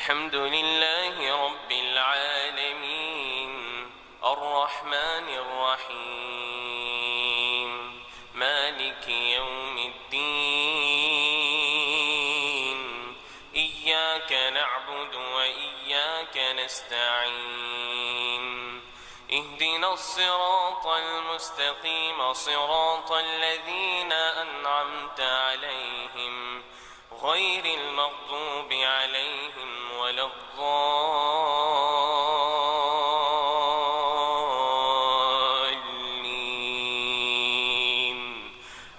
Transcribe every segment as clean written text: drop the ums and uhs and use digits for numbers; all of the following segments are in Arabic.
الحمد لله رب العالمين الرحمن الرحيم مالك يوم الدين إياك نعبد وإياك نستعين اهدنا الصراط المستقيم صراط الذين أنعمت عليهم غير المغضوب عليهم ولا الضالين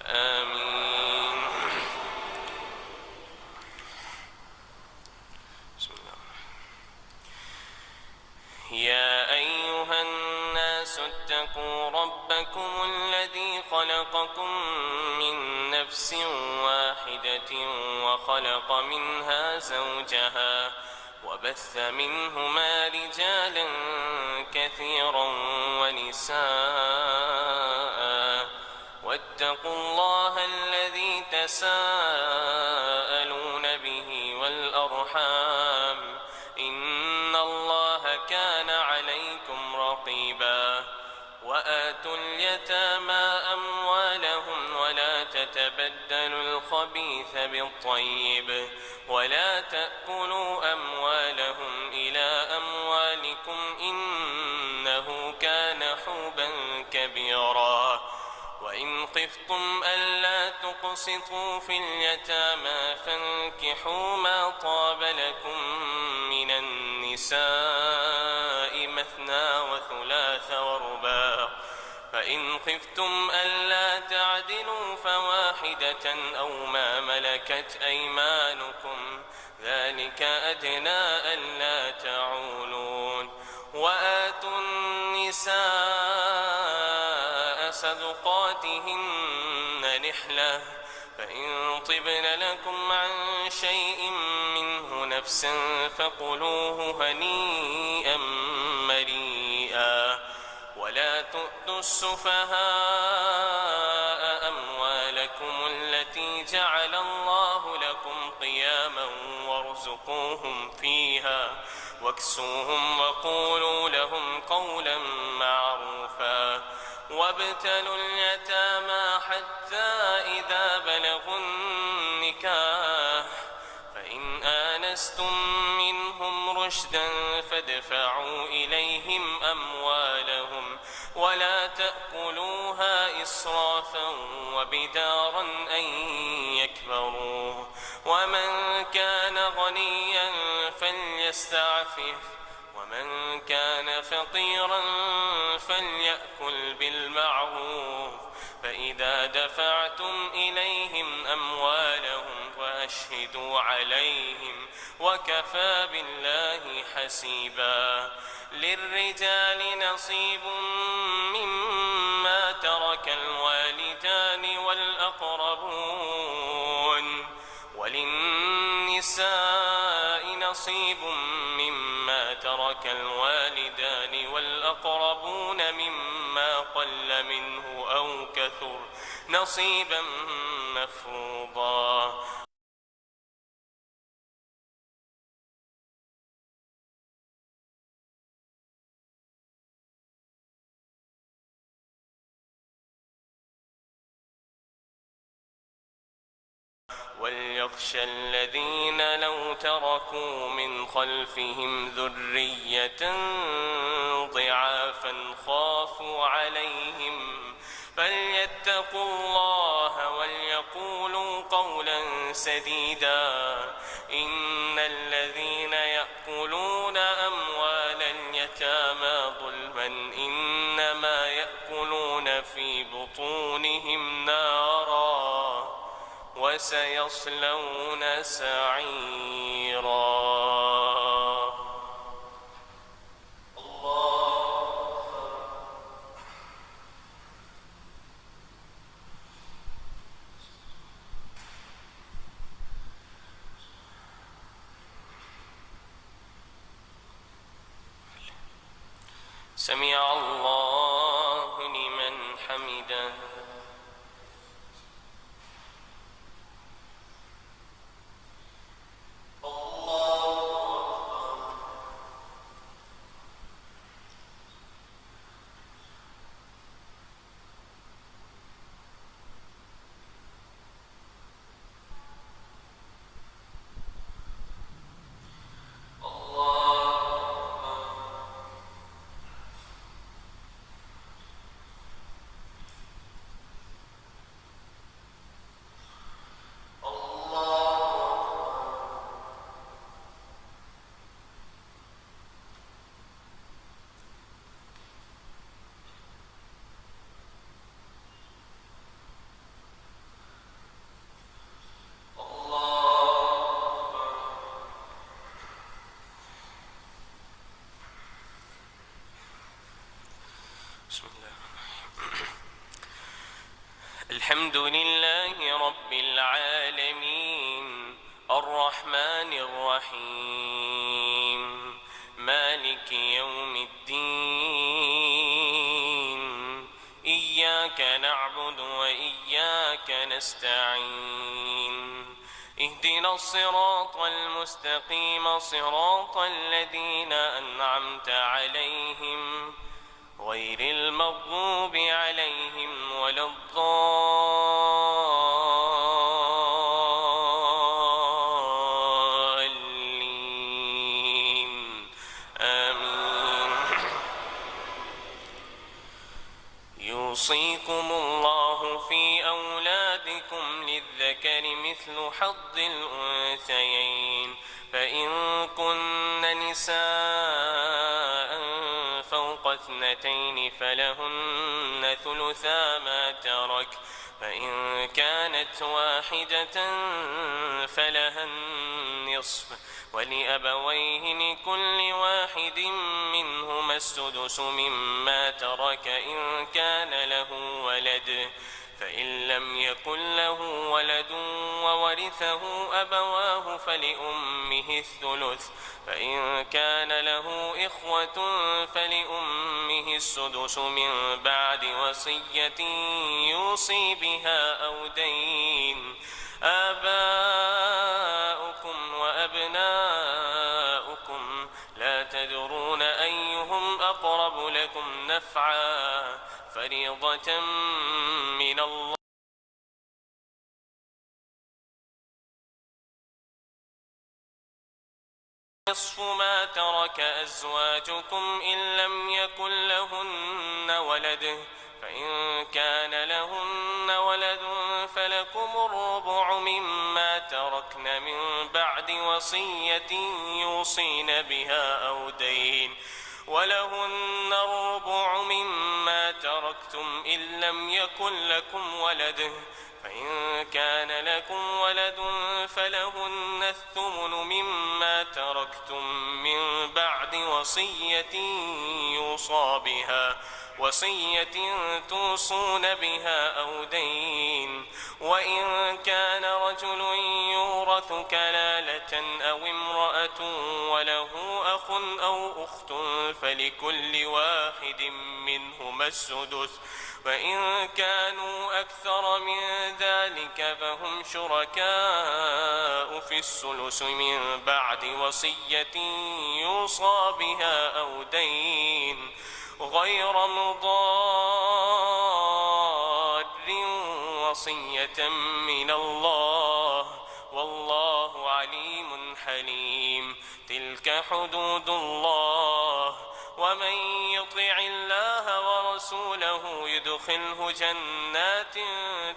آمين. بسم الله. يا أيها الناس اتقوا ربكم الذي خلقكم من نفس واحدة وخلق منها زوجها وبث منهما رجالا كثيرا ونساء واتقوا الله الذي تساءلون به والأرحام إن الله كان عليكم رقيبا وآتوا اليتامى أموالهم ولا تتبدلوا الخبيث بالطيب ولا تأكلوا أموالهم إلى أموالكم إنه كان حوبا كبيرا وإن خفتم ألا تقسطوا في اليتامى فانكحوا ما طاب لكم من النساء مثنى وثلاث ورباع فإن خفتم ألا تعدلوا فواحدة أو ما ملكت أيمانكم ذلك أدنى ألا تعولون وآتوا النساء صدقاتهن نحلة فإن طبن لكم عن شيء منه نفسا فكلوه هنيئا مريئا ولا تؤتوا السفهاء أموالكم التي جعل الله لكم قياما وارزقوهم فيها واكسوهم وقولوا لهم قولا معروفا وابتلوا اليتامى حتى إذا بلغوا النكاح فإن آنستم منهم رشدا فادفعوا إليهم أموالهم ولا تأكلوها إسرافا وبدارا أن يكبروا ومن كان غنيا فليستعفف ومن كان فقيرا فليأكل بالمعروف فإذا دفعتم إليهم أموالهم فأشهدوا عليهم وكفى بالله حسيبا للرجال نصيب مما ترك الوالدان والأقربون وللنساء نصيب مما ترك الوالدان والأقربون مما قل منه أو كثر نصيبا مفروضا وليخشى الذين لو تركوا من خلفهم ذرية ضعافا خافوا عليهم فليتقوا الله وليقولوا قولا سديدا إن الذين يأكلون أموال اليتامى ظلما إنما يأكلون في بطونهم نارا وسيصلون سعيرا. سمع الله لمن حمده. الله الحمد لله رب العالمين الرحمن الرحيم مالك يوم الدين إياك نعبد وإياك نستعين اهدنا الصراط المستقيم صراط الذين أنعمت عليهم غير المغضوب عليهم ولا الضالين آمين. يوصيكم الله في أولادكم للذكر مثل حظ الأنثيين فإن كن نساء فوق اثنتين فلهن ثلثا ما ترك فإن كانت واحدة فلها النصف ولأبويه لكل واحد منهما السدس مما ترك إن كان له ولد فإن لم يكن له ولد وورثه أبواه فلأمه الثلث فإن كان له إخوة فلأمه السدس من بعد وصية يوصي بها أو دين. آباؤكم وأبناؤكم لا تدرون أيهم أقرب لكم نفعا فريضة من الله نصف ما ترك أزواجكم إن لم يكن لهن ولد فإن كان لهن ولد فلكم الربع مما تركن من بعد وصية يوصين بها أو دين ولهن الربع مما تركتم إن لم يكن لكم ولد فإن كان لكم ولد فلهن الثمن مما تركتم من بعد وصية توصون بها أو دين. وإن كان رجل يورث كلالة أو امرأة وله أخ أو أخت فلكل واحد منهما السدس وإن كانوا أكثر من ذلك فهم شركاء في الثلث من بعد وصية يوصى بها أو دين غير مضار وصية من الله والله عليم حليم. تلك حدود الله ومن يطع الله ورسوله يدخله جنات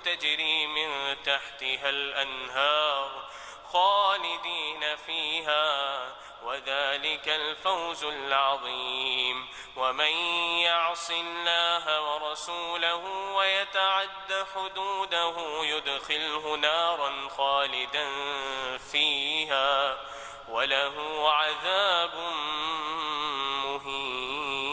تجري من تحتها الأنهار خالدين فيها وذلك الفوز العظيم. ومن يعص الله ورسوله ويتعد حدوده يدخله نارا خالدا فيها وله عذاب مهين.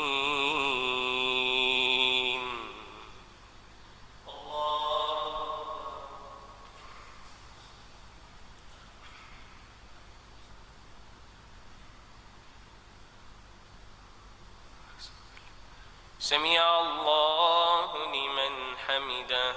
سمع الله لمن حمده.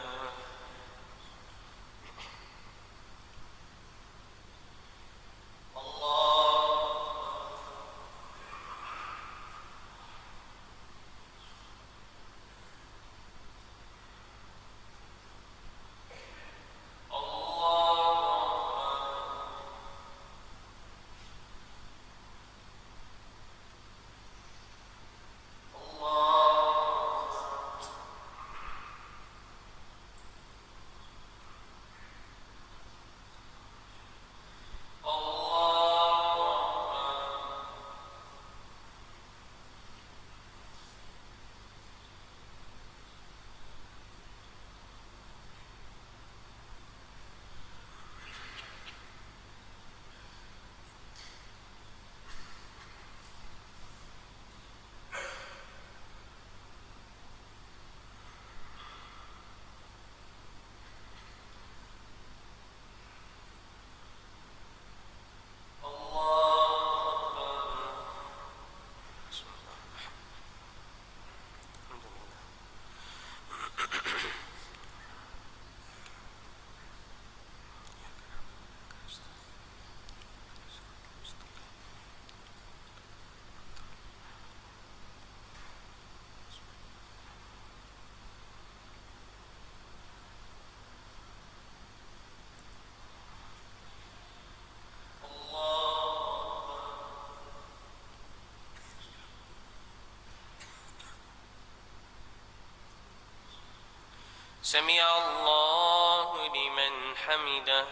سمع الله لمن حمده.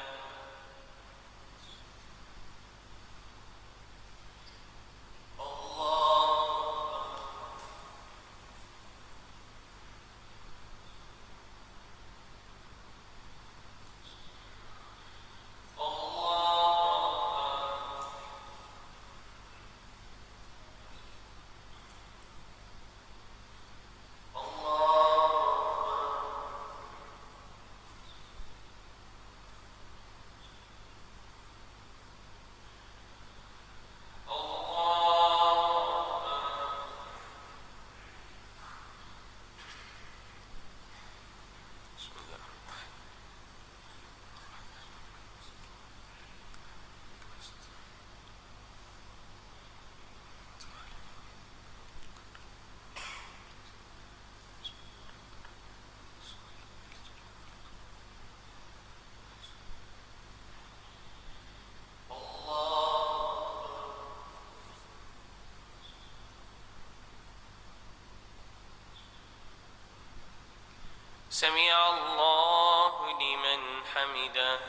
سمع الله لمن حمده.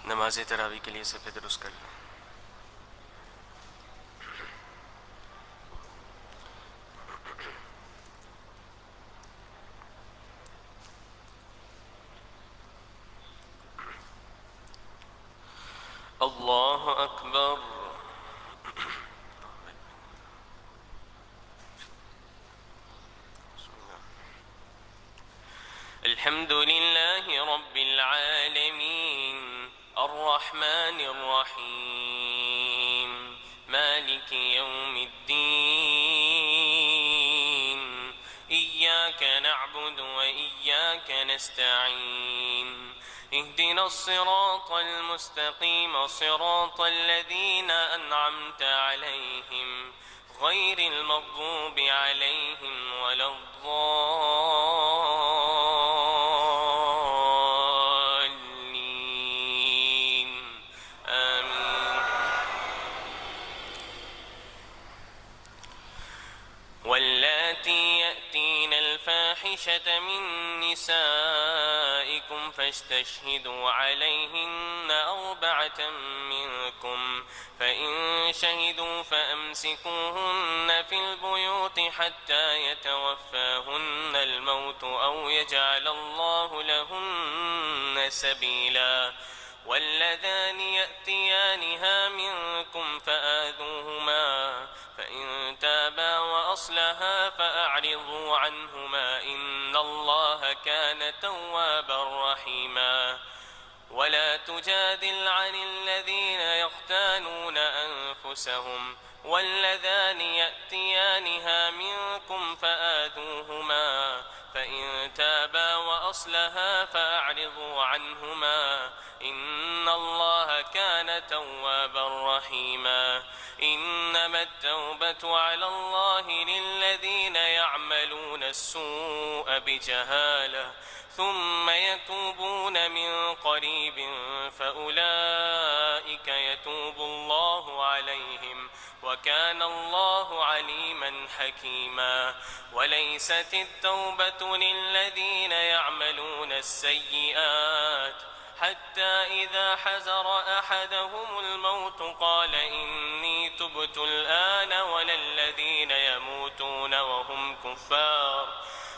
नमाज तरावी के लिए सफ़े दुरुस्त कर लो। अल्लाह अकबर। अल्हम्दुलिल्लाहि रब्बिल आलमीन अर्रहमानिर रहीम मालिकि यौमिद्दीन इय्याक नअबुदु व इय्याक नस्तईन اهدنا الصراط المستقيم صراط الذين أنعمت عليهم غير المغضوب عليهم ولا الضالين آمين. واللاتي يأتين الفاحشة من نسائكم فاستشهدوا عليهن أربعة منكم فإن شهدوا فأمسكوهن في البيوت حتى يتوفاهن الموت أو يجعل الله لهن سبيلا. واللذان يأتيانها منكم فآذوهما فإن تابا وأصلها فأعرضوا عنهما إن الله كان توابا رحيما. ولا تجادل عن الذين يختانون أنفسهم واللذان يأتيانها منكم فآذوهما فإن تابا وأصلها فأعرضوا عنهما إن الله كان توابا رحيما. إنما التوبة على الله للذين يعملون السوء بجهالة ثم يتوبون من قريب فأولئك يتوب الله عليهم وكان الله عليما حكيما. وليست التوبة للذين يعملون السيئات حتى إذا حزر أحدهم الموت قال إني تبت الآن ولا الذين يموتون وهم كفار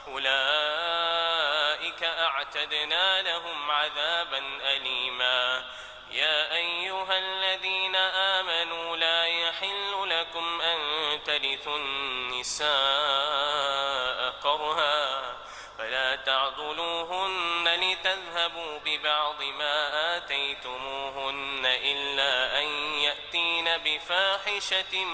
أولئك أعتدنا لهم عذابا أليما. يا أيها الذين آمنوا لا يحل لكم أن ترثوا النساء كرها فلا تعضلوهن لتذهبوا ببعض ما آتيتموهن إلا أن يأتين بفاحشة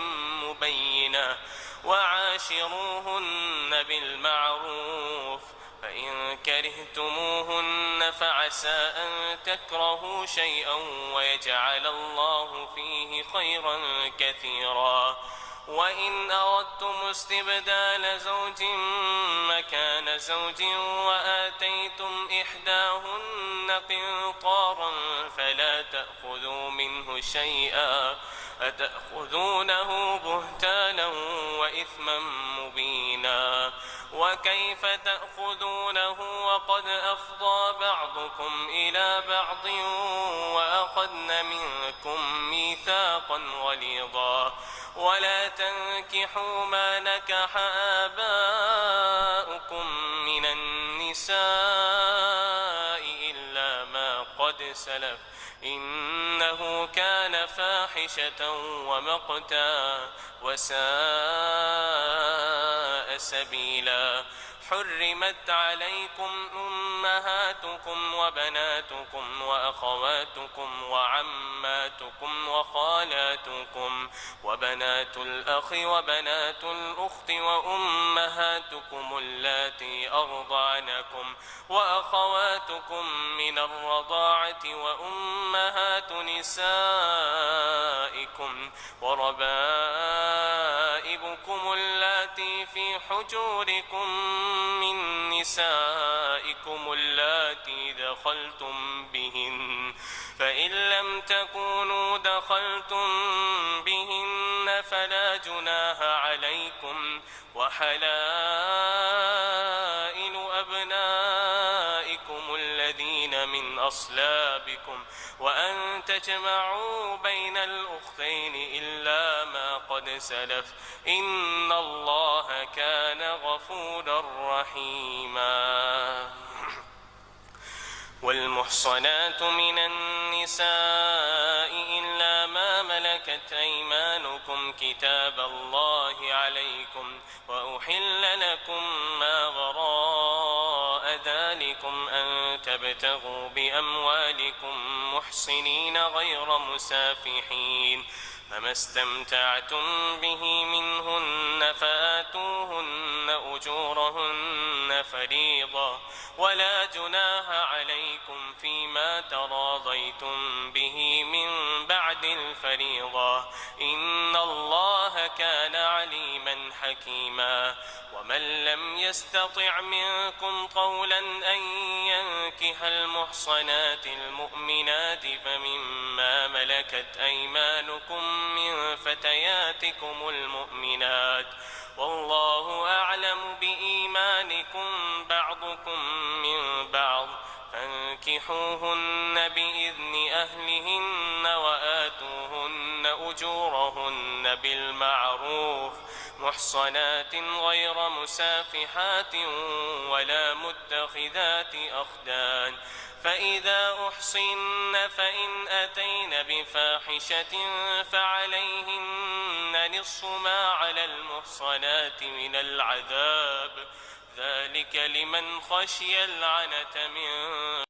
مبينة وعاشروهن بالمعروف فإن كرهتموهن فعسى أن تكرهوا شيئا ويجعل الله فيه خيرا كثيرا. وإن أردتم استبدال زوج مكان زوج وآتيتم إحداهن قنطارا فلا تأخذوا منه شيئا أتأخذونه بهتانا وإثما مبينا. وكيف تأخذونه وقد أفضى بعضكم إلى بعض وأخذن منكم ميثاقا غليظا. ولا تنكحوا ما نكح آباؤكم من النساء إلا ما قد سلف إنه كان فاحشة ومقتا وساء سبيلا. حرمت عليكم أمهاتكم وبناتكم وأخواتكم وعماتكم وخالاتكم وبنات الأخ وبنات الأخت وأمهاتكم اللاتي أرضعنكم وأخواتكم من الرضاعة وأمهات نسائكم وربائبكم اللاتي في حجوركم من نسائكم اللاتي دخلتم بهن فإن لم تكونوا دخلتم بهن فلا جناح عليكم وحلائل أبنائكم الذين من أصلابكم وأن تجمعوا بين الأختين إلا ما قد سلف إن الله كان غفورا رحيما. والمحصنات من النساء إلا ما ملكت أيمانكم كتاب الله عليكم وأحل لكم ما وراء ذلكم أن تبتغوا بأموالكم محصنين غير مسافحين فما استمتعتم به منهن فآتوهن أجورهن فريضة ولا جناح عليكم فيما تراضيتم به من بعد الفريضة إن الله كان عليما حكيما. ومن لم يستطع منكم قولا أن ينكح المحصنات المؤمنات فمما ملكت أيمانكم من فتياتكم المؤمنات والله أعلم بإيمانكم بعضكم من بعض فانكحوهن بإذن أهلهن وآتوهن أجورهن بالمعروف محصنات غير مسافحات ولا متخذات أخدان فإذا أحصن فإن أتين بفاحشة فعليهن نصف ما على المحصنات من العذاب ذلك لمن خشي العنة منكم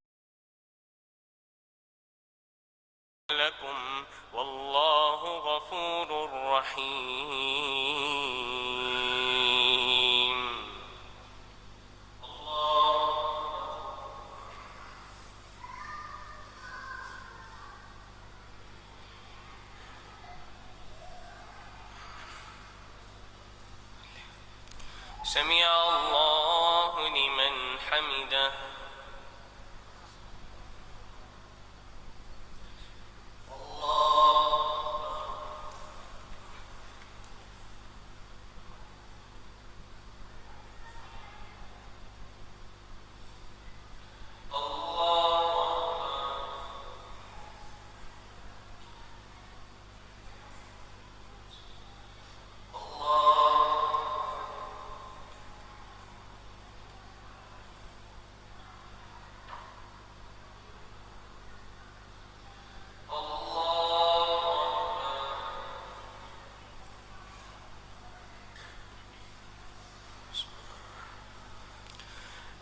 لكم والله غفور رحيم. سمع الله لمن حمده.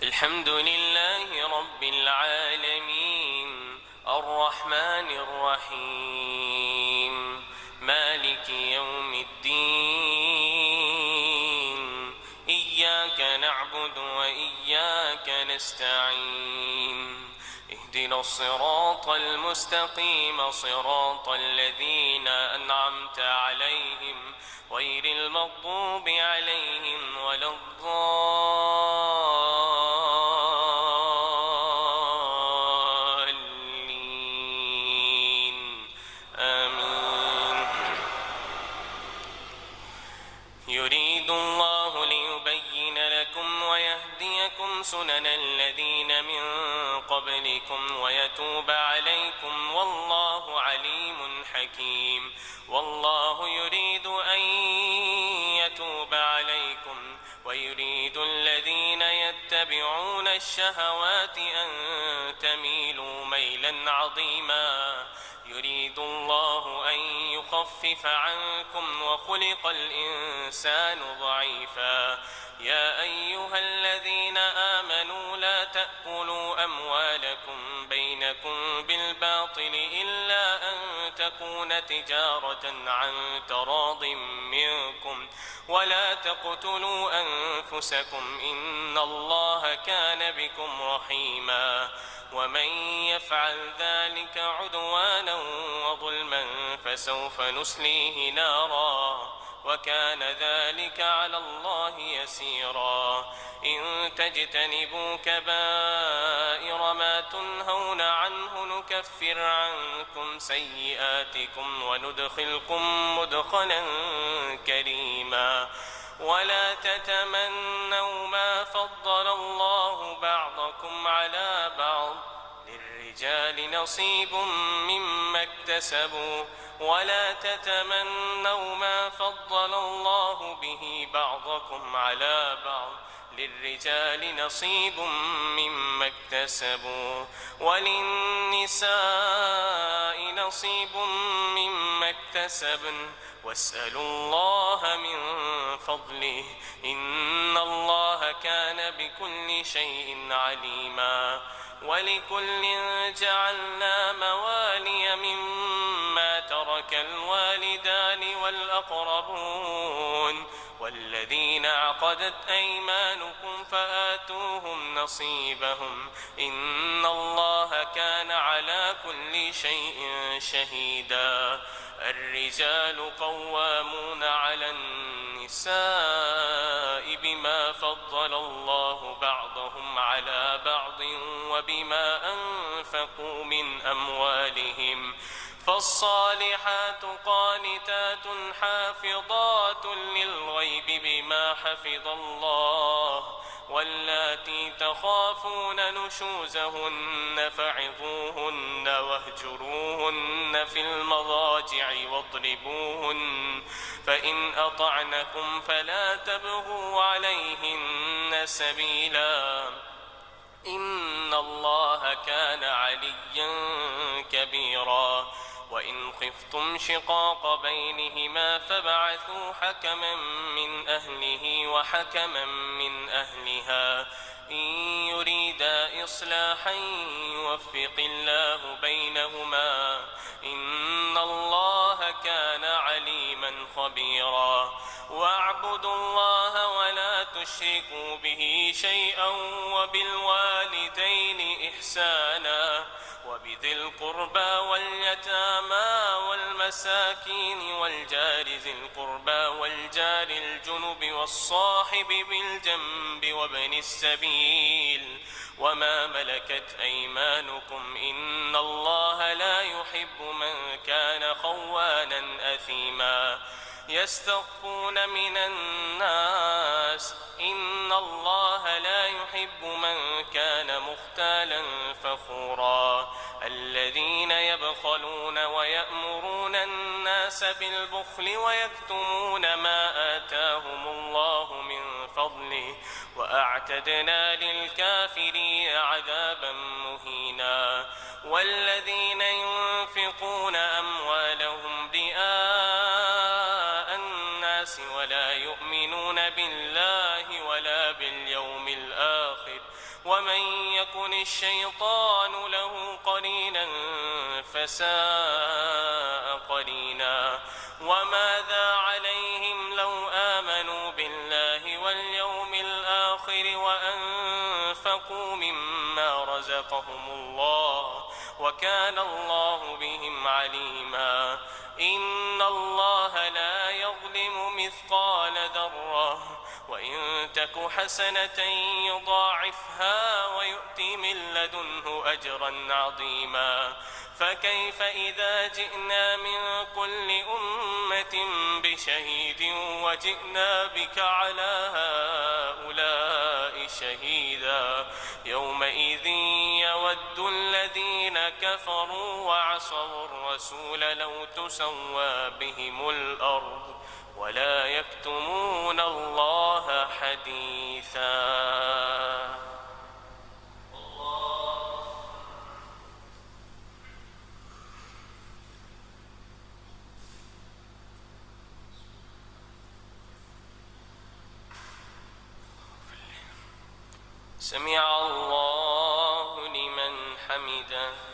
الحمد لله رب العالمين الرحمن الرحيم مالك يوم الدين إياك نعبد وإياك نستعين اهدنا الصراط المستقيم صراط الذين أنعمت عليهم غير المغضوب عليهم ولا الضالين آمين. يريد الله ليبين لكم ويهديكم سنن الذين من قبلكم ويتوب عليكم والله عليم حكيم. والله يريد أن يتوب عليكم ويريد الذين يتبعون الشهوات أن تميلوا ميلا عظيما. يريد الله أن يخفف عنكم وخلق الإنسان ضعيفا. يا أيها الذين آمنوا لا تأكلوا أموالكم بينكم بالباطل إلا أن تكون تجارة عن تراض منكم ولا تقتلوا أنفسكم إن الله كان بكم رحيما. ومن يفعل ذلك عدوانا وظلما فسوف نسليه نارا وكان ذلك على الله يسيرا. إن تجتنبوا كبائر ما تنهون عنه نكفر عنكم سيئاتكم وندخلكم مدخلا كريما. ولا تتمنوا ما فضل الله بعضكم على بعض للرجال نصيب مما اكتسبوا ولا تتمنوا ما فضل الله به بعضكم على بعض للرجال نصيب مما اكتسبوا وللنساء نصيب مما اكتسبن واسألوا الله من فضله إن الله كان بكل شيء عليما ولكل جعلنا موالي مما ترك الوالدان والأقربون والذين عقدت أيمانكم فآتوهم نصيبهم إن الله كان على كل شيء شهيدا الرجال قوامون على النساء بما فضل الله بعضهم على بعض وبما أنفقوا من أموالهم فالصالحات قانتات حافظات للغيب بما حفظ الله واللاتي تخافون نشوزهن فعظوهن واهجروهن في المضاجع واضربوهن فإن أطعنكم فلا تبغوا عليهن سبيلا إن الله كان عليا كبيرا وإن خفتم شقاق بينهما فابعثوا حكما من أهله وحكما من أهلها إن يريدا إصلاحا يوفق الله بينهما إن الله كان عليما خبيرا واعبدوا الله ولا تشركوا به شيئا وبالوالدين إحسانا وبذي القربى واليتامى والمساكين والجار ذي القربى والجار الجنب والصاحب بالجنب وابن السبيل وما ملكت أيمانكم إن الله لا يحب من كان خوانا أثيما يستخفون من الناس إن الله لا يحب من كان مختالا فخورا الذين يبخلون ويأمرون الناس بالبخل ويكتمون ما آتاهم الله من فضله وأعتدنا للكافرين عذابا مهينا والذين ينفقون أموالهم رئاء الناس ولا يؤمنون بالله ولا باليوم الآخر ومن يكن الشيطان له قرينا فساء قرينا وماذا عليهم لو آمنوا بالله واليوم الآخر وأنفقوا مما رزقهم الله وكان الله بهم عليما إن الله لا يظلم مثقال ذرة وإن تك حسنة يضاعفها ويؤتي من لدنه أجرا عظيما فكيف إذا جئنا من كل أمة بشهيد وجئنا بك على هؤلاء شهيدا يومئذ يود الذين كفروا وعصوا الرسول لو تسوى بهم الأرض ولا يكتمون الله حديثا سمع الله لمن حمده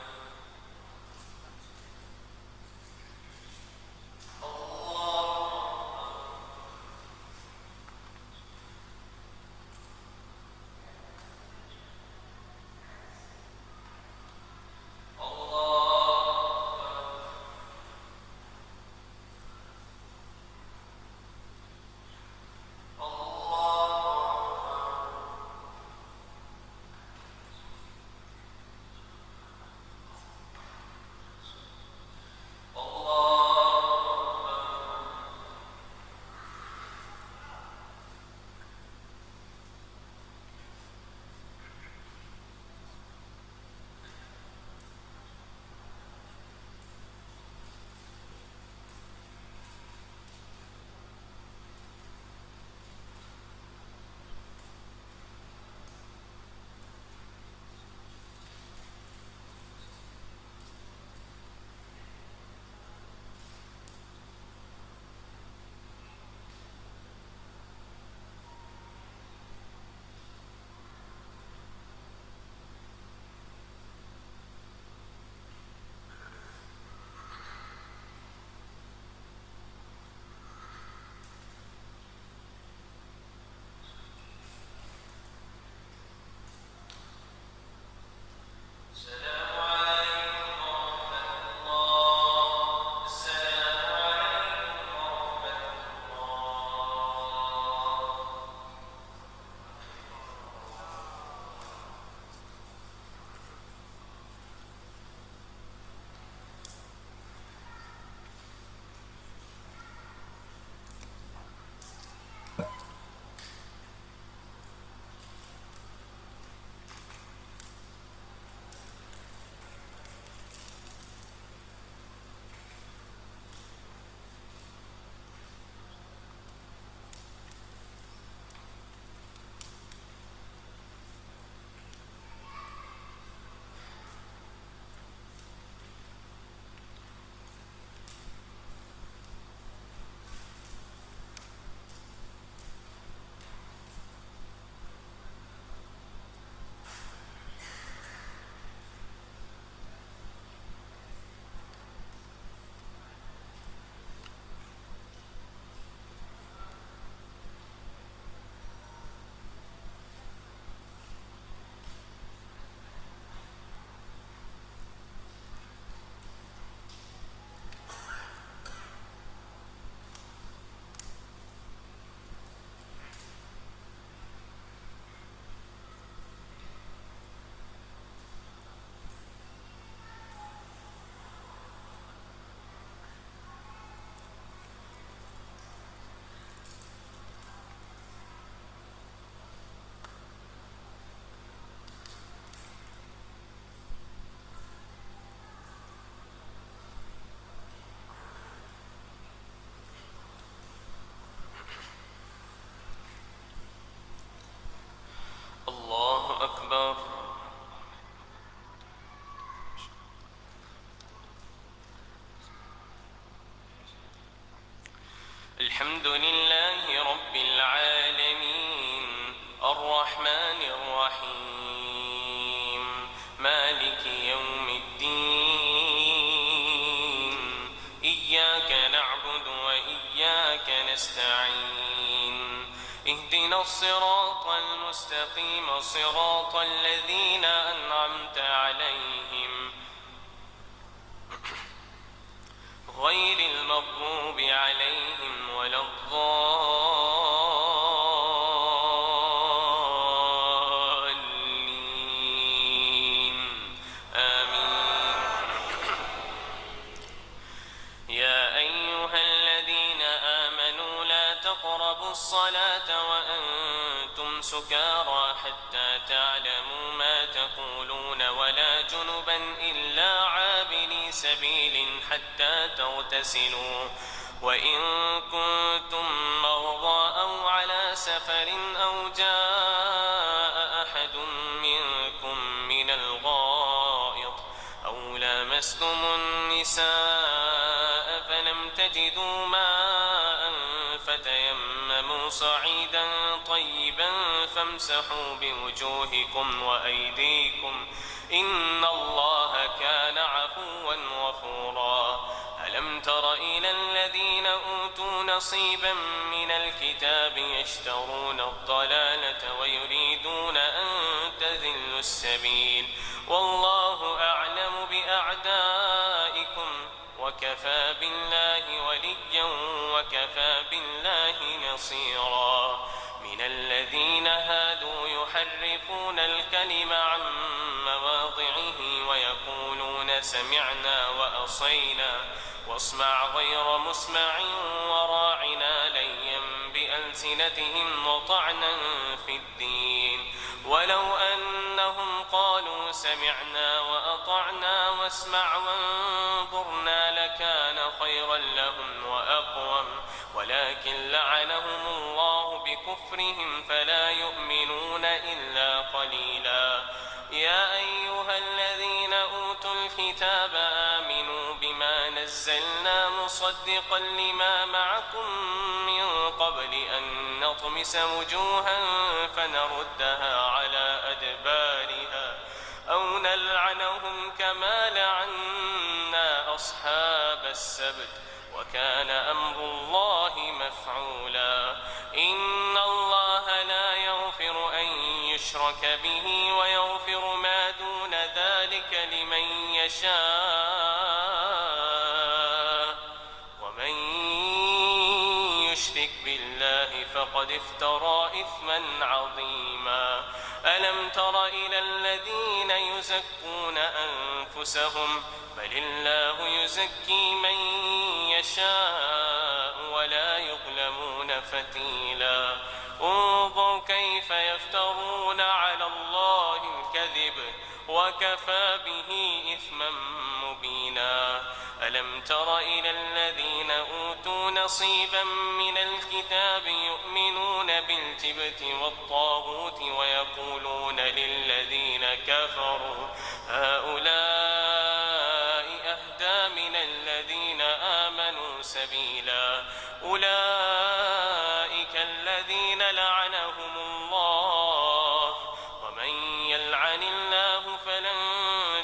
الحمد لله رب العالمين الرحمن الرحيم مالك يوم الدين إياك نعبد وإياك نستعين اهدنا الصراط المستقيم صراط الذين أنعمت عليهم غير المغضوب عليهم ولا الضالين آمين. يا أيها الذين آمنوا لا تقربوا الصلاة وأنتم سكارى حتى تعلموا ما تقولون ولا جنبا إلا عابري سبيل حتى تغتسلوا وإن كنتم مرضى أو على سفر أو جاء أحد منكم من الغائط أو لامستم النساء فلم تجدوا ماء فتيمموا صعيدا طيبا فامسحوا بوجوهكم وأيديكم إن الله كان عفوا غفورا. ألم تر إلى الذين أوتوا نصيبا من الكتاب يشترون الضلالة ويريدون أن تضلوا السبيل والله أعلم بأعدائكم وكفى بالله وليا وكفى بالله نصيرا. من الذين هادوا يحرفون الكلم عن مواضعه ويقولون سمعنا وأصينا واسمع غير مسمع وراعنا ليا بألسنتهم وطعنا في الدين ولو أنهم قالوا سمعنا وأطعنا واسمع وانظرنا لكان خيرا لهم وأقوم ولكن لعنهم الله بكفرهم فلا يؤمنون إلا قليلا. يا أيها الذين أوتوا الكتاب آمنوا بما نزلنا مصدقا لما معكم من قبل أن نطمس وجوها فنردها على أدبارها أو نلعنهم كما لعنا أصحاب السبت وكان أمر الله مفعولا. إن الله لا يغفر أن يشرك به ويغفر ما دون ذلك لمن يشاء ومن يشرك بالله فقد افترى إثما عظيما. ألم تر إلى الذين يزكون أنفسهم بل الله يزكي من يشاء ولا يظلمون فتيلا. انظر كيف يفترون على الله الكذب وكفى به إثما مبينا. ألم تر إلى الذين أوتوا نصيبا من الكتاب يؤمنون بالجبت والطاغوت ويقولون للذين كفروا هؤلاء أهدى من الذين آمنوا سبيلا. أولئك الذين لعنهم الله ومن يلعن الله فلن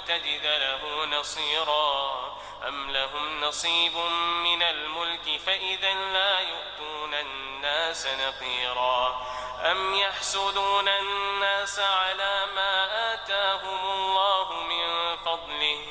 تجد له نصيرا. أم لهم نصيب من الملك فإذا لا يؤتون الناس نقيرا. أم يحسدون الناس على ما آتاهم الله من فضله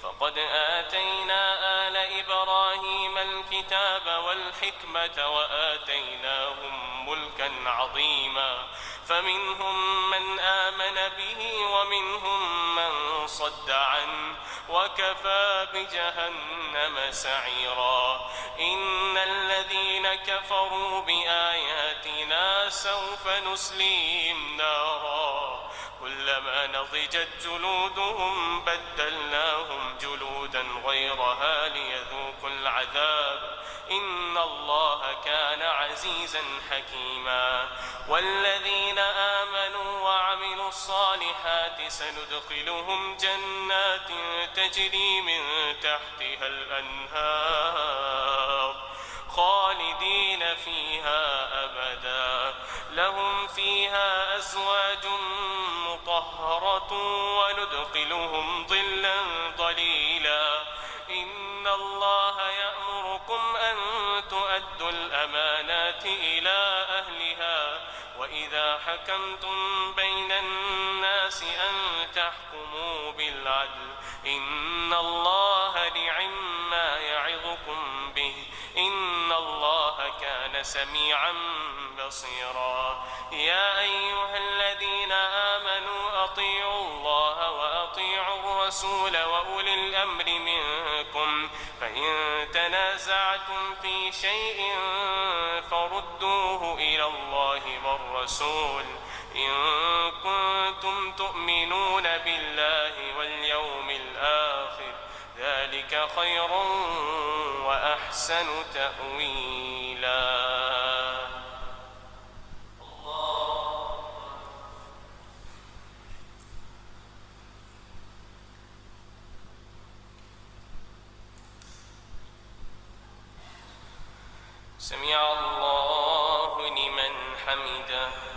فقد آتينا آل إبراهيم الكتاب والحكمة وآتيناهم ملكا عظيما. فمنهم من آمن به ومنهم من صد عنه وكفى بجهنم سعيرا. إن الذين كفروا بآياتنا سوف نصليهم نارا كلما نضجت جلودهم بدلناهم جلودا غيرها ليذوقوا العذاب إن الله كان عزيزا حكيما. والذين آمنوا وعملوا الصالحات سندخلهم جنات تجري من تحتها الأنهار خالدين فيها أبدا لهم فيها أزواج مطهرة وندخلهم ظلا ظليلا إن الله يأمركم أن تؤدوا الأمانات إلى أهلها وإذا حكمتم بين الناس أن تحكموا بالعدل إن الله نعما يعظكم به إن الله كان سميعا بصيرا يا أيها الذين آمنوا أطيعوا الله وأطيعوا الرسول وأولي الأمر منكم فإن تنازعتم في شيء فردوه إلى الله والرسول إن كنتم تؤمنون بالله واليوم الآخر ذلك خير وأحسن تأويلا. سمع الله لمن حمده.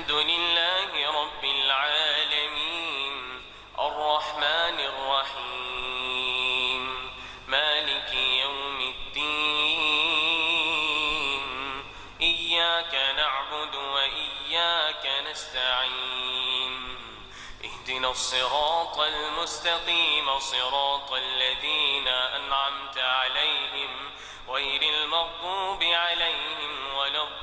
الحمد لله رب العالمين الرحمن الرحيم مالك يوم الدين إياك نعبد وإياك نستعين اهدنا الصراط المستقيم صراط الذين أنعمت عليهم غير المغضوب عليهم ولا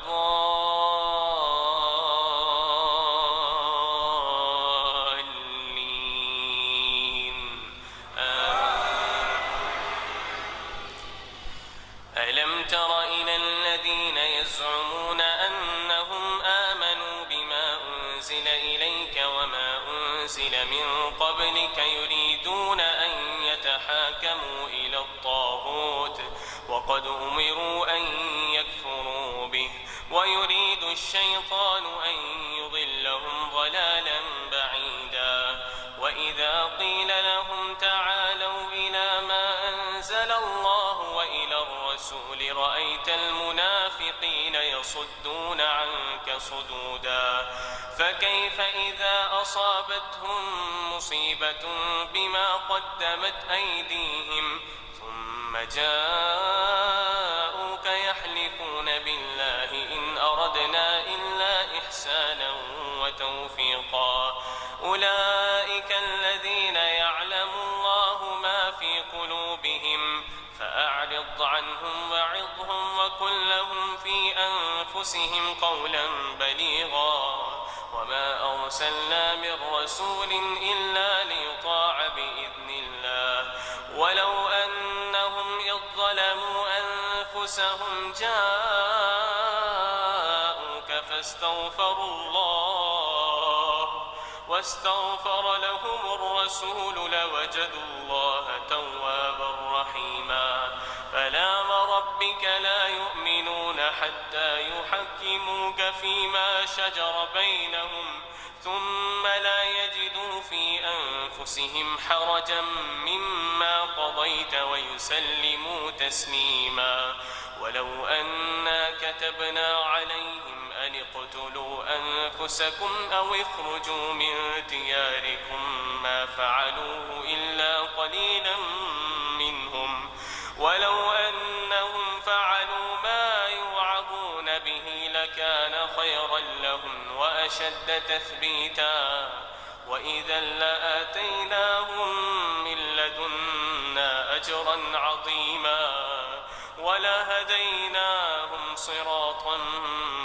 ألم تر إلى الذين يزعمون أنهم آمنوا بما أنزل إليك وما أنزل من قبلك يريدون أن يتحاكموا إلى الطاغوت وقد أمروا أن يكفروا به ويريد الشيطان أن يضلهم ضلالا بعيدا وإذا قيل لهم تعالوا إلى ما أنزل الله وإلى الرسول رأيت المنافقين يصدون عنك صدودا فكيف إذا أصابتهم مصيبة بما قدمت أيديهم ثم جاءوك يحلفون بالله إن أردنا إلا إحسانا وتوفيقا أولئك الذين يعلم الله ما في قلوبهم فأعرض عنهم وعظهم وقل لهم في أنفسهم قولا بليغا وما أرسلنا من رسول إلا ليطاع بإذن الله ولو أنهم إذ ظلموا أنفسهم جاءوك واستغفر لهم الرسول لوجدوا الله توابا رحيما فلا وربك لا يؤمنون حتى يحكموك فيما شجر بينهم ثم لا يجدوا في أنفسهم حرجا مما قضيت ويسلموا تسليما ولو أنا كتبنا عليهم أن اقتلوا أنفسكم أو اخرجوا من دياركم ما فعلوه إلا قليلا منهم ولو أنهم فعلوا ما يوعظون به لكان خيرا لهم وأشد تثبيتا وإذا لآتيناهم من لدنا أجرا عظيما ولهديناهم صراطا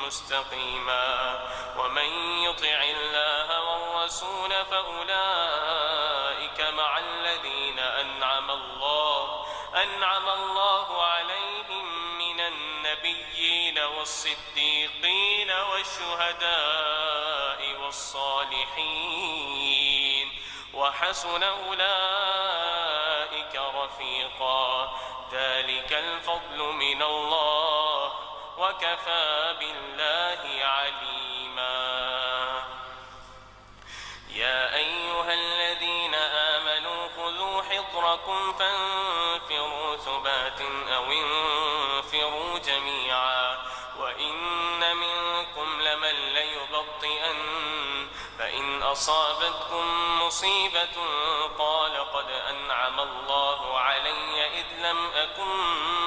مستقيما ومن يطع الله والرسول فأولئك مع الذين أنعم الله عليهم من النبيين والصديقين والشهداء والصالحين وحسن أولئك رفيقا ذلك الفضل من الله وكفى بالله عليما يا أيها الذين آمنوا خذوا حذركم فانفروا ثبات أو انفروا جميعا وإن منكم لمن ليبطئن فإن أصابتكم مصيبة قال قد أنعم الله علي إذ لم أكن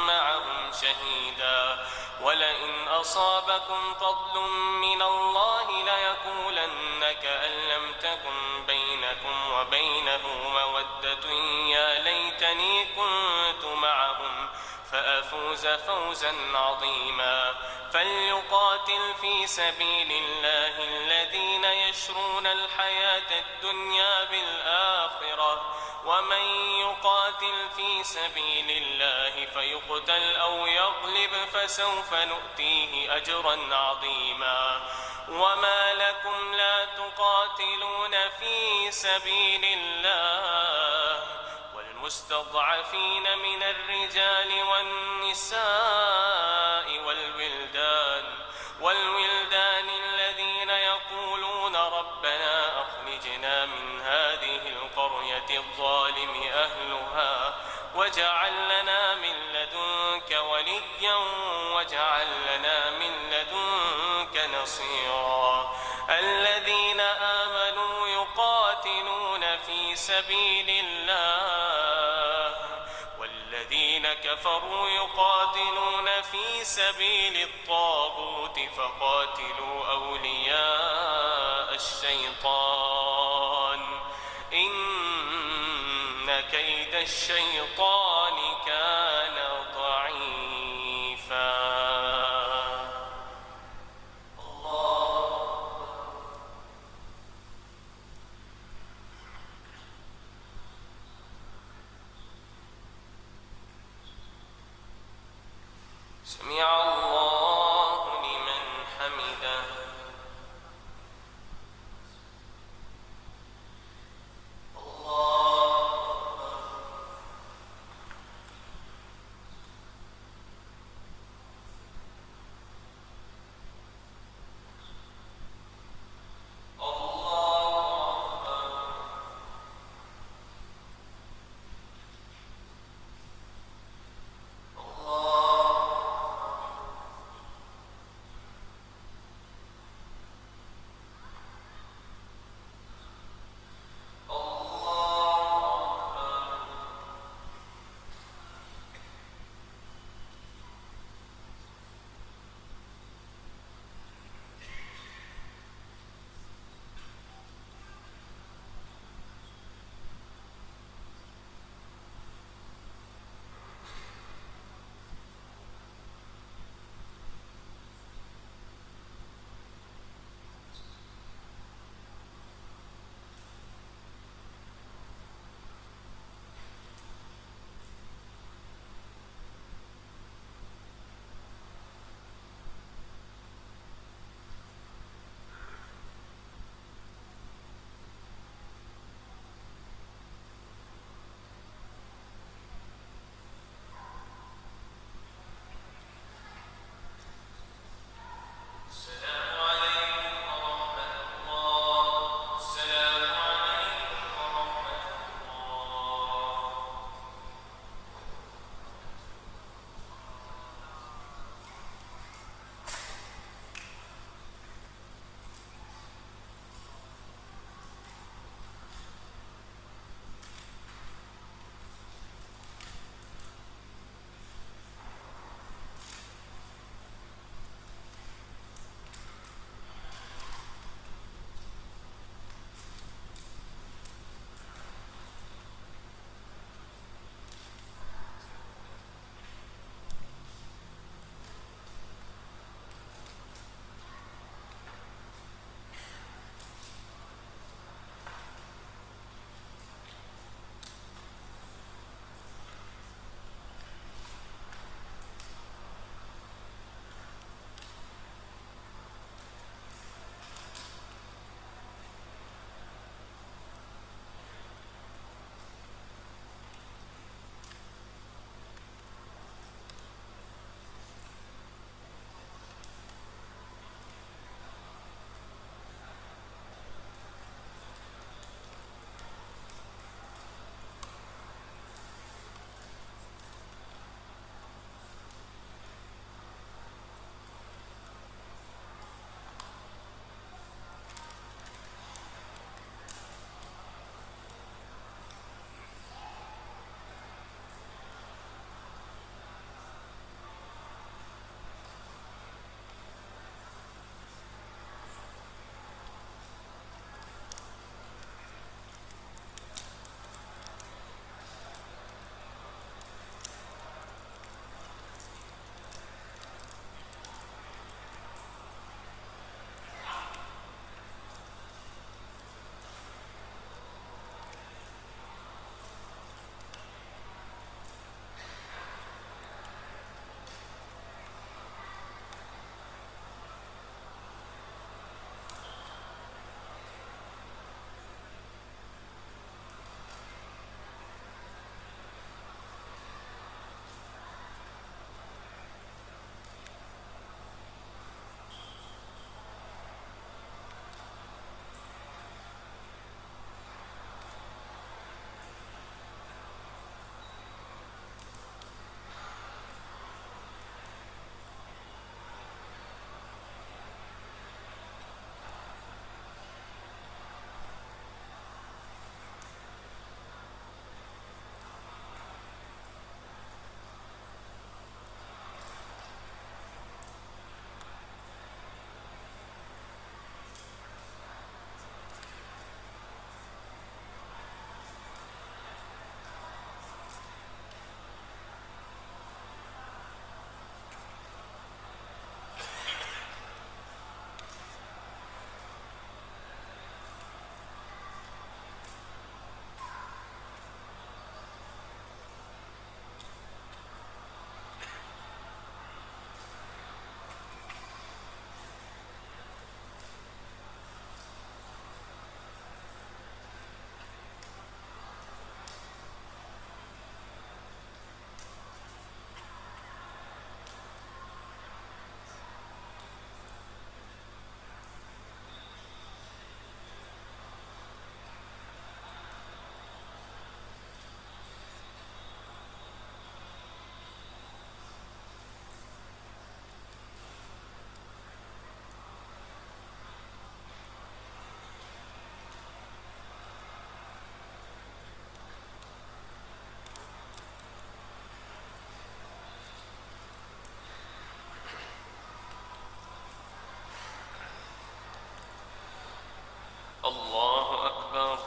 معهم شهيدا ولئن أصابكم فضل من الله ليقولن كأن لم تكن بينكم وبينه مودة يا ليتني كنت معهم فأفوز فوزا عظيما فليقاتل في سبيل الله الذين يشرون الحياة الدنيا بالآخرة ومن يقاتل في سبيل الله فيقتل أو يغلب فسوف نؤتيه أجرا عظيما وما لكم لا تقاتلون في سبيل الله والمستضعفين من الرجال والنساء والولدان الذين يقولون ربنا أخرجنا من هذه القرية الظالم أهلها واجعل لنا من لدنك وليا واجعل لنا من لدنك نصيرا الذين آمنوا يقاتلون في سبيل الله والذين كفروا يقاتلون في سبيل الطاغوت فقاتلوا أولياء الشيطان إن كيد الشيطان كان ضعيفا سمع الله لمن حمده الله أكبر.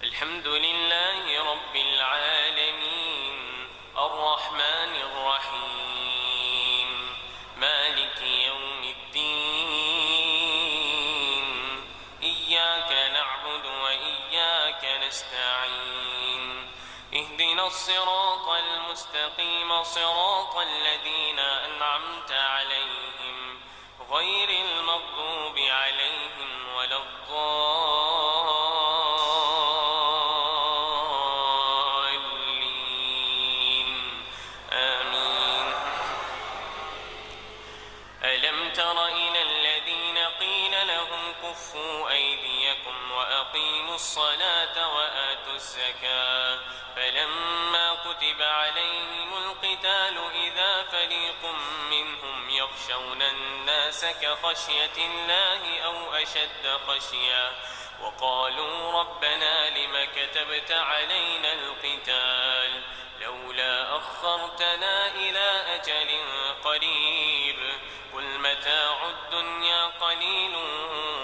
الحمد لله رب العالمين الرحمن الرحيم مالك يوم الدين إياك نعبد وإياك نستعين اهدنا الصراط المستقيم صراط الذين أنعمت عليهم غير المغضوب عليهم ولا الضالين آمين. ألم تر إلى الذين قيل لهم كفوا أيديكم وأقيموا الصلاة وآتوا الزكاة فلما كتب عليهم القتال إذا فريق منهم يخشون الناس كخشية الله أو أشد خشية وقالوا ربنا لم كتبت علينا القتال لولا أخرتنا إلى أجل قريب قل متاع الدنيا قليل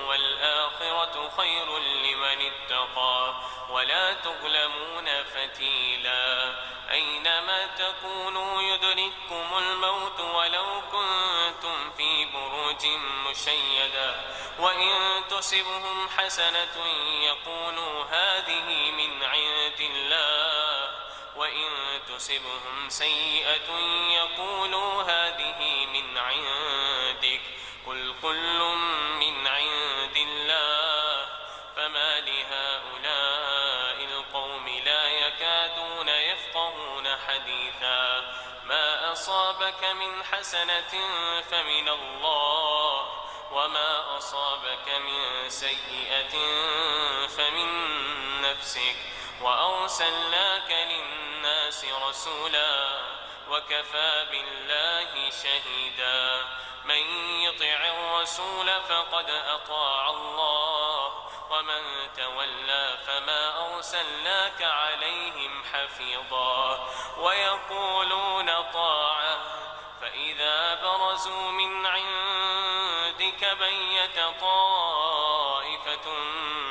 والآخرة خير لمن اتقى ولا تظلمون فتيلا أينما تكونوا يدرككم الموت ولو كنتم في بروج مشيدة وإن تصبهم حسنة يقولوا هذه من عند الله وإن تصبهم سيئة يقولوا هذه من عندك قل كل من عند الله فما لهؤلاء القوم لا يكادون يفقهون حديثا ما أصابك من حسنة فمن الله وما أصابك من سيئة فمن نفسك وأرسلناك للناس رسولا وكفى بالله شهيدا من يطع الرسول فقد أطاع الله ومن تولى فما أرسلناك عليهم حفيظا ويقولون طاعة فإذا برزوا من عندك بيت طائفة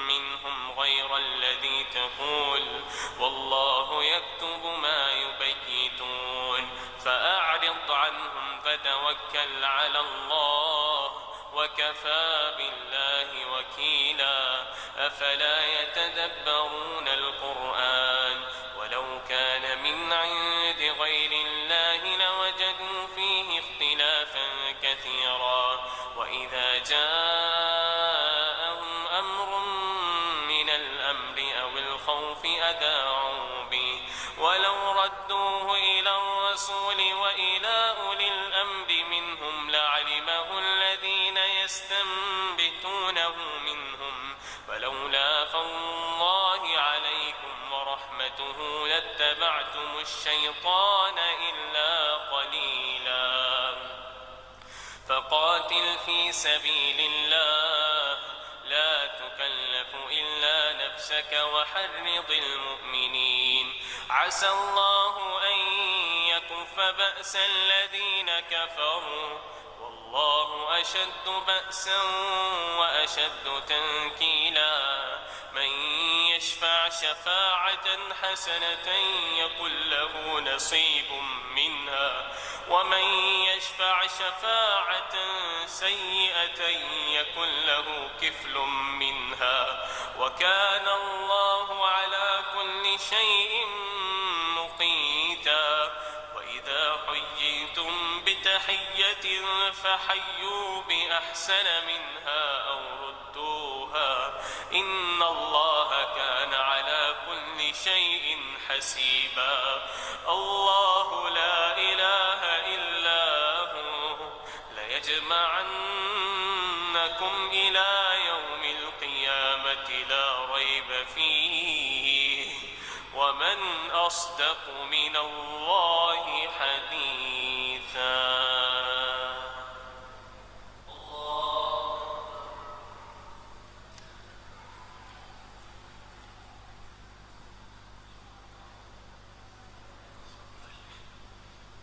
منهم غير الذي تقول والله يكتب ما يبيتون فأعرض عنهم فتوكل على الله وكفى بالله وكيلا أفلا يتدبرون القرآن ولو كان من عند غير الله لوجدوا فيه اختلافا كثيرا وإذا جاءهم أمر من الأمر أو الخوف أذاعوا به ولو ردوه إلى الرسول وإلى أولي الأمر منهم لعلمه الذين يستنبتونه منهم ولولا فضل الله عليكم ورحمته لاتبعتم الشيطان إلا قليلا فقاتل في سبيل الله لا تكلف إلا نفسك وحرض المؤمنين عسى الله أن يكف بأس الذين كفروا والله أشد بأسا وأشد تنكيلا من يشفع شفاعة حسنة يكن له نصيب منها ومن يشفع شفاعة سيئة يكن له كفل منها وكان الله على كل شيء مقيتا وإذا حييتم بتحية فحيوا بأحسن منها أو ردوها إن الله كان على كل شيء حسيبا الله لا إله إلا هو ليجمعنكم إلى يوم القيامة لا ريب فيه ومن أصدق من الله حديثا.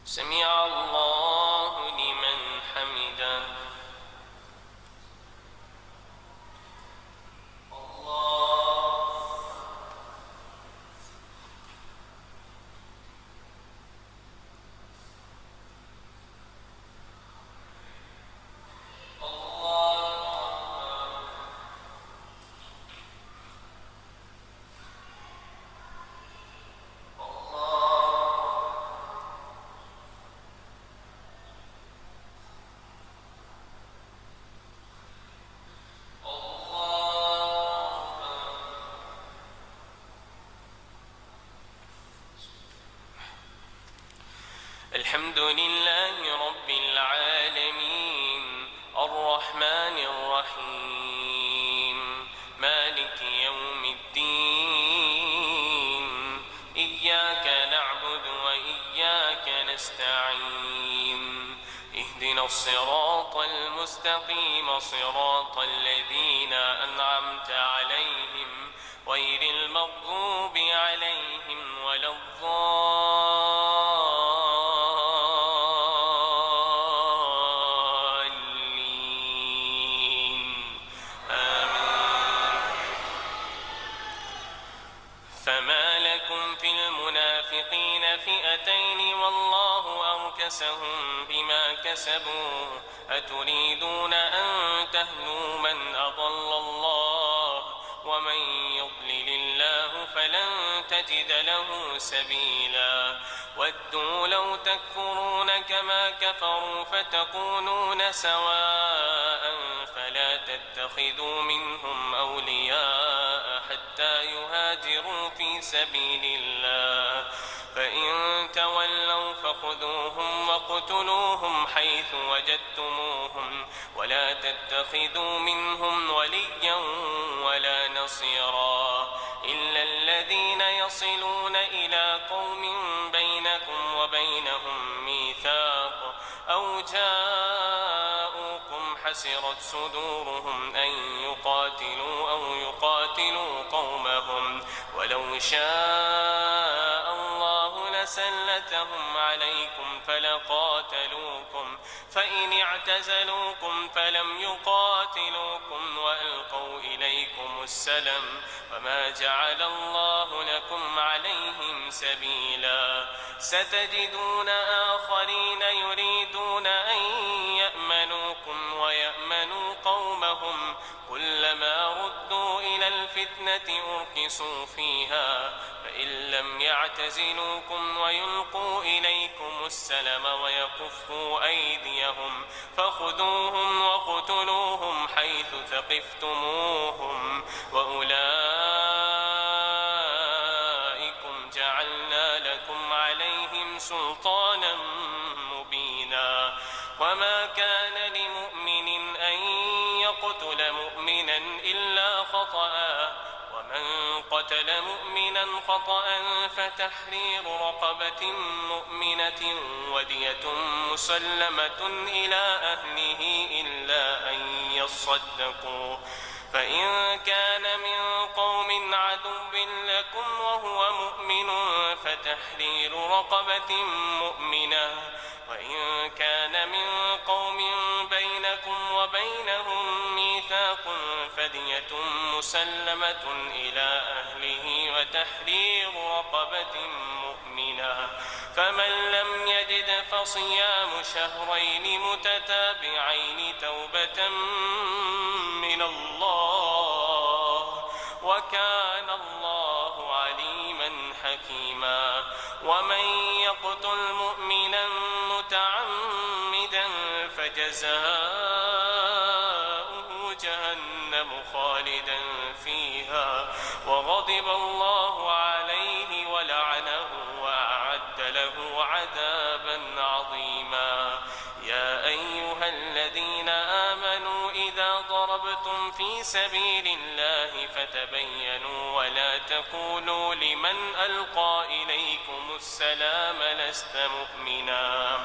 سمع الله نستعين اهدنا الصراط المستقيم صراط الذين أنعمت عليهم غير المغضوب عليهم ولا الضالين آمين. فما لكم في المنافقين فئتين والله أركسهم بما كسبوا أتريدون أن تهدوا من أضل الله ومن يضلل الله فلن تجد له سبيلا ودوا لو تكفرون كما كفروا فتكونون سواء فلا تتخذوا منهم أولياء حتى يهاجروا في سبيل الله فإن تولوا فخذوهم وقتلوهم حيث وجدتموهم ولا تتخذوا منهم وليا ولا نصيرا إلا الذين يصلون إلى قوم بينكم وبينهم ميثاق أو جاءوكم حسرت صدورهم أن يقاتلوا أو يقاتلوا قومهم ولو شاء الله لسلتهم عليكم فلقاتلوكم فإن اعتزلوكم فلم يقاتلوكم وألقوا إليكم السلم وما جعل الله لكم عليهم سبيلا ستجدون آخرين يريدون أن يأمنوكم ويأمنوا قومهم كلما ردوا إلى الفتنة أركسوا فيها فإن لم يعتزلوكم ويلقوا إليكم السلم ويكفوا أيديهم فخذوهم وقتلوهم حيث ثقفتموهم وأولئكم جعلنا لكم عليهم سلطانا مبينا وما كان لمؤمن أن يقتل مؤمنا إلا خطأ ومن قتل مؤمنا خطأ فتحرير رقبة مؤمنة ودية مسلمة إلى أهله إلا أن يصدقوا فإن كان من قوم عدو لكم وهو مؤمن فتحرير رقبة مؤمنة وإن كان من قوم بينكم وبينهم ميثاق فدية مسلمة إلى أهله وتحرير رقبة مؤمنة فمن لم يجد فصيام شهرين متتابعين توبة من الله وكان الله عليما حكيما ومن يقتل مؤمنا متعمدا فجزاؤه جهنم خالدا فيها وغضب الله عليه ولعنه وأعد له عذابا عظيما يا أيها الذين آمنوا إذا ضربتم في سبيل الله فتبينوا ولا تقولوا لمن ألقى إليكم السلام لست مؤمنا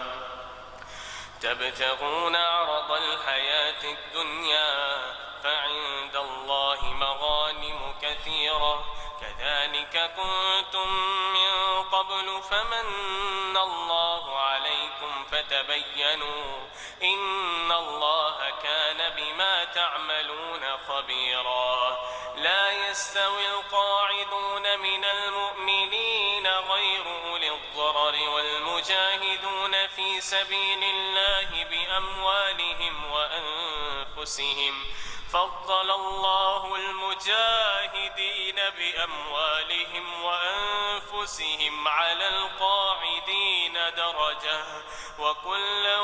تبتغون عرض الحياة الدنيا فعند الله مغانم كثيرة كذلك كنتم من قبل فمن الله عليكم فتبينوا إن الله كان بما تعملون خبيرا لا يستوي القاعدون من المؤمنين غير أولي الضرر والمجاهدون في سبيل الله بأموالهم وأنفسهم فضل الله المجاهدين بأموالهم وأنفسهم على القاعدين درجة وكلا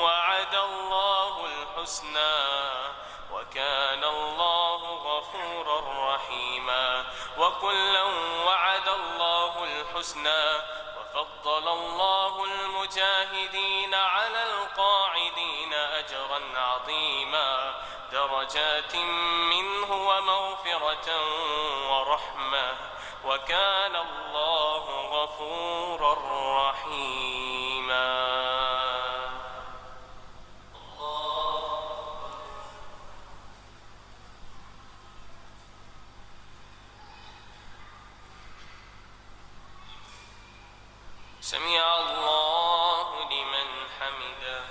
وعد الله الحسنى وكان الله غفورا رحيما وكلا وعد الله الحسنى وفضل الله المجاهدين على القاعدين أجرا عظيما درجات منه ومغفرة ورحمة وكان الله غفورا رحيما. سمع الله لمن حمده.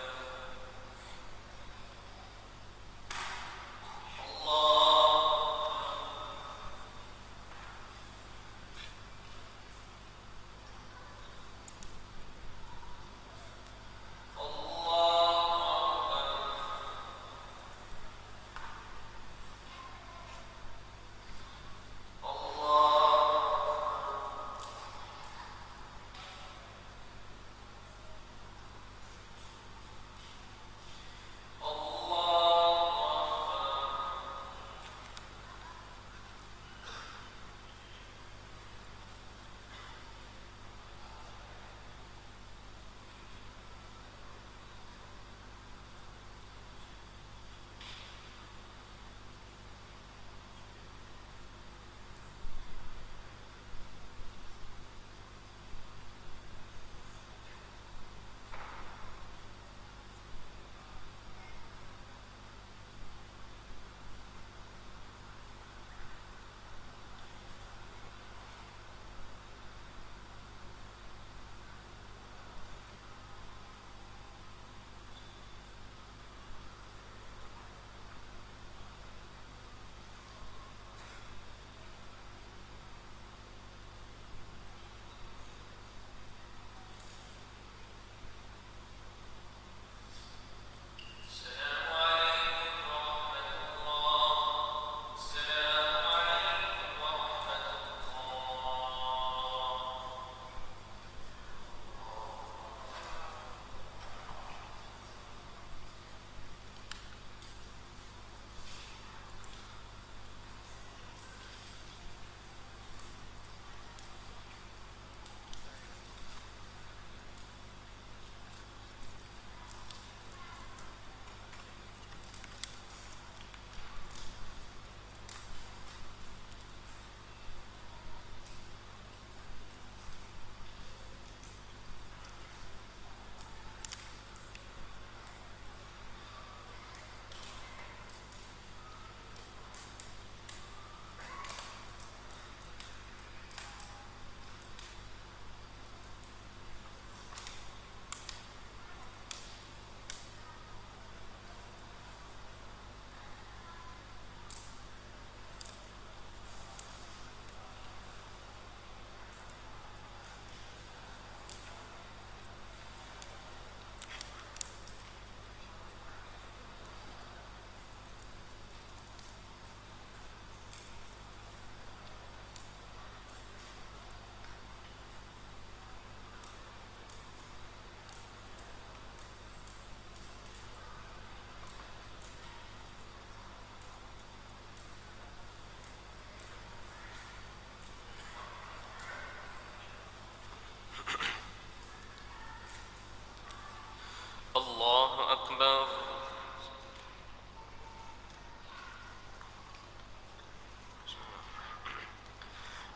الله أكبر.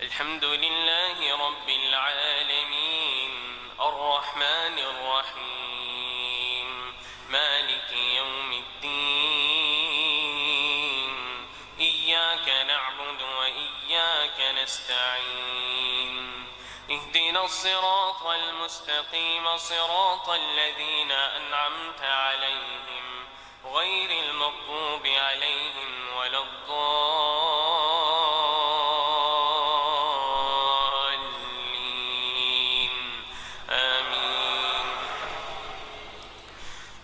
الحمد لله رب العالمين الرحمن الرحيم مالك يوم الدين إياك نعبد وإياك نستعين اهدنا الصراط المستقيم صراط الذين أنعمت عليهم غير المغضوب عليهم ولا الضالين آمين.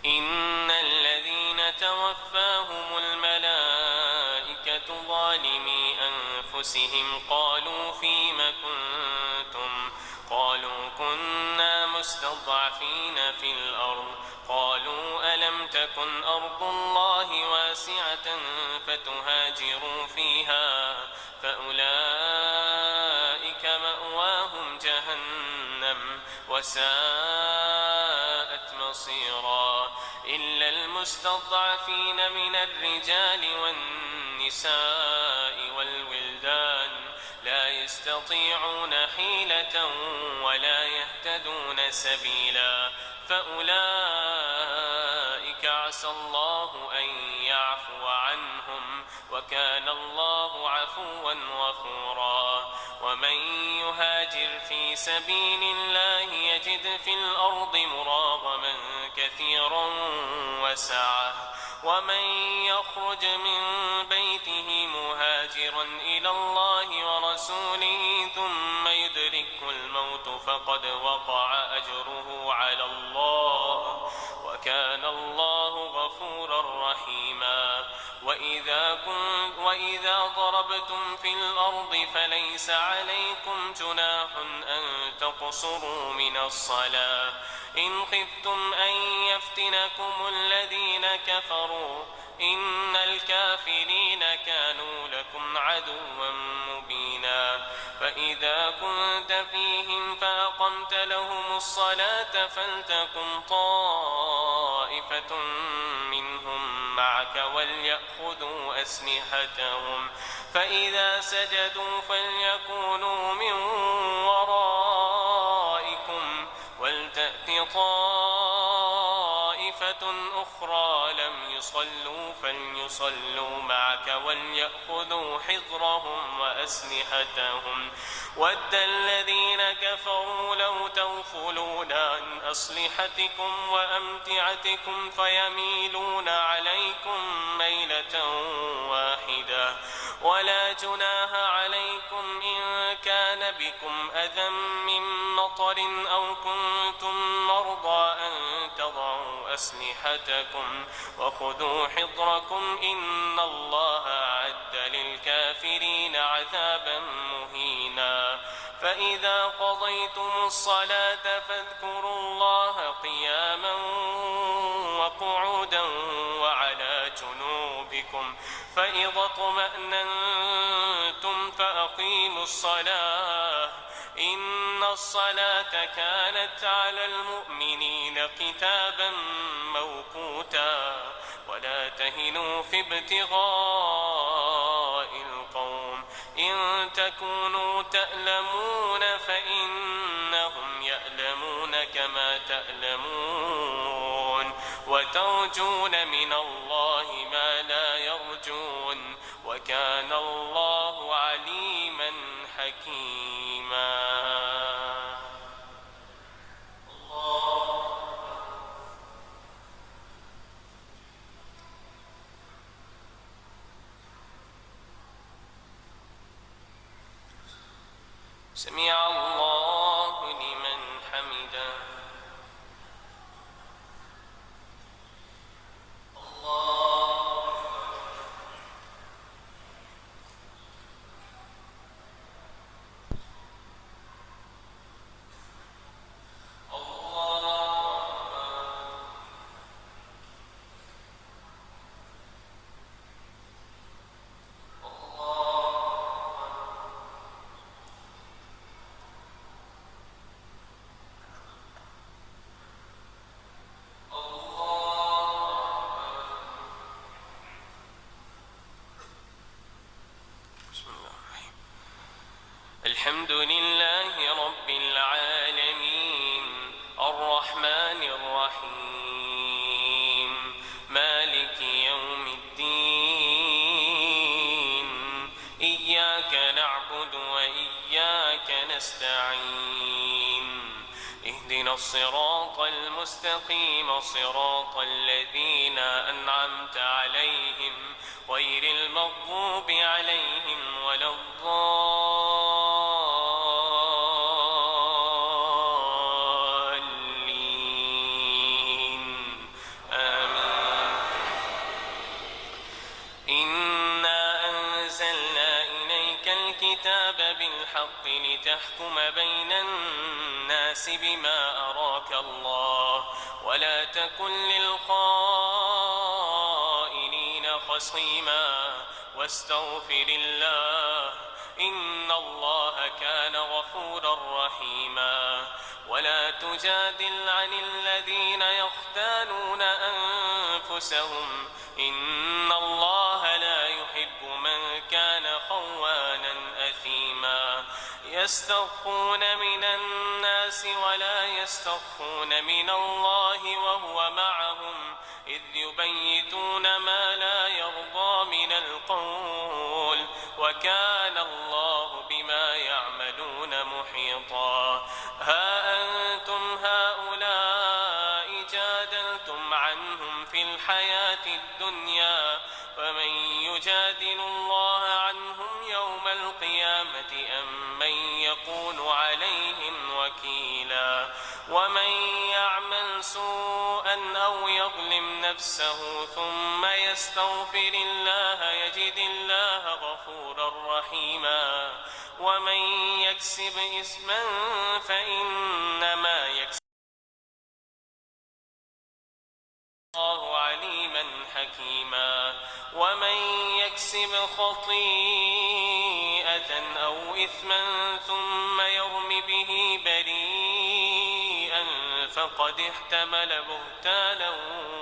إن الذين توفاهم الملائكة ظالمي أنفسهم قالوا فيم كنتم قالوا كنا مستضعفين في الأرض قالوا ألم تكن أرض الله واسعة فتهاجروا فيها فأولئك مأواهم جهنم وساءت مصيرا إلا المستضعفين من الرجال والنساء والولدان لا يستطيعون حيلة ولا يهتدون سبيلا فأولئك عسى الله أن يعفو عنهم وكان الله عفوا غفورا ومن يهاجر في سبيل الله يجد في الأرض مراغما كثيرا وسعة ومن يخرج من بيته مهاجرا إلى الله ورسوله ثم يدركه الموت فقد وقع أجره على الله وكان الله غفورا رحيما وإذا ضربتم في الأرض فليس عليكم جناح أن تقصروا من الصلاة إن خفتم أن يفتنكم الذين كفروا إن الكافرين كانوا لكم عدوا مبينا فإذا كنت فيهم فأقمت لهم الصلاة فلتكن طائفة منهم معك وليأخذوا أسلحتهم فإذا سجدوا فليكونوا من ورائكم ولتأت طائفة أخرى لم يصلوا فليصلوا معك وليأخذوا حذرهم وأسلحتهم ود الذين كفروا لو تغفلون عن أسلحتكم وأمتعتكم فيميلون عليكم ميلة واحدة ولا جناح عليكم إن كان بكم أذى من مطر أو كنتم مرضى أن تضعوا أسلحتكم وخذوا حذركم إن الله أعد للكافرين عذابا مهينا فإذا قضيتم الصلاة فاذكروا الله قياما وقعودا وعلى جنوبكم فإذا اطمأننتم فأقيموا الصلاة إن الصلاة كانت على المؤمنين كتابا موقوتا ولا تهنوا في ابتغاء القوم إن تكونوا تألمون فإنهم يألمون كما تألمون وترجون من الله ما لا يرجون وكان الله عليما حكيما سمع الله لمن حمده الحمد لله رب العالمين الرحمن الرحيم مالك يوم الدين إياك نعبد وإياك نستعين اهدنا الصراط المستقيم صراط الذين أنعمت عليهم غير المغضوب عليهم ولا الضالين آمين إنا أنزلنا إليك الكتاب بالحق لتحكم بين الناس بما أراك الله ولا تكن للخائنين خصيما واستغفر الله إن الله كان غفورا رحيما ولا تجادل عن الذين يختانون أنفسهم إن الله لا يحب من كان خوانا أثيما يستخفون من الناس ولا يستخفون من الله وهو معهم إذ يبيتون ما لا يرضى من القول وكان الله بما يعملون محيطا. ها أنتم هؤلاء جادلتم عنهم في الحياة الدنيا فمن يجادل الله عنهم يوم القيامة أم من يكون عليهم وكيلا. ومن يعمل سوءا أو يظلم نفسه ثم يستغفر الله يجد الله غفورا رحيما. ومن يكسب إثما فإنما يكسب الله عليما حكيما. ومن يكسب خطيئة أو إثما ثم يرم به بريئا فقد احتمل بهتانا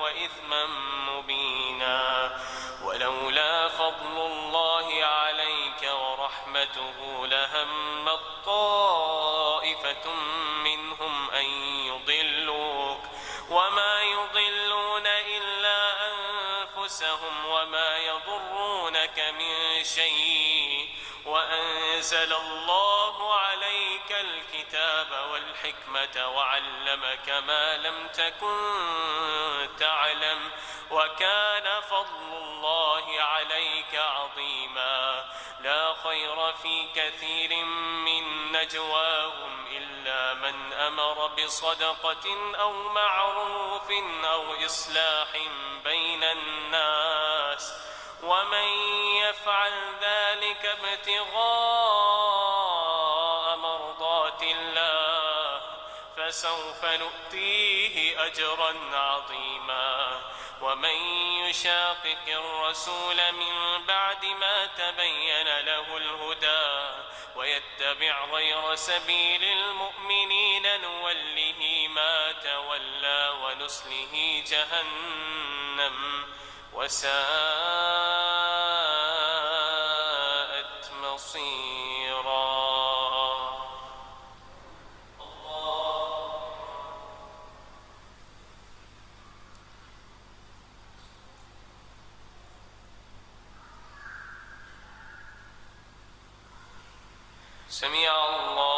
وإثما مبينا. ولولا فضل الله عليك ورحمته لهم طائفة منهم أن يضلوك وما يضلون إلا أنفسهم وما يضرونك من شيء وأنزل الله عليك الكتاب والحكمة وعلمك ما لم تكن تعلم وكان فضل الله عليك عظيما. لا خير في كثير من نجواهم إلا من أمر بصدقة أو معروف أو إصلاح بين الناس ومن يفعل ذلك ابتغاء مرضات الله فسوف نؤتيه أجرا عظيما. ومن يشاقق الرسول من بعد ما تبين له الهدى ويتبع غير سبيل المؤمنين نوله ما تولى ونسله جهنم وساءت مصيرا. سمع الله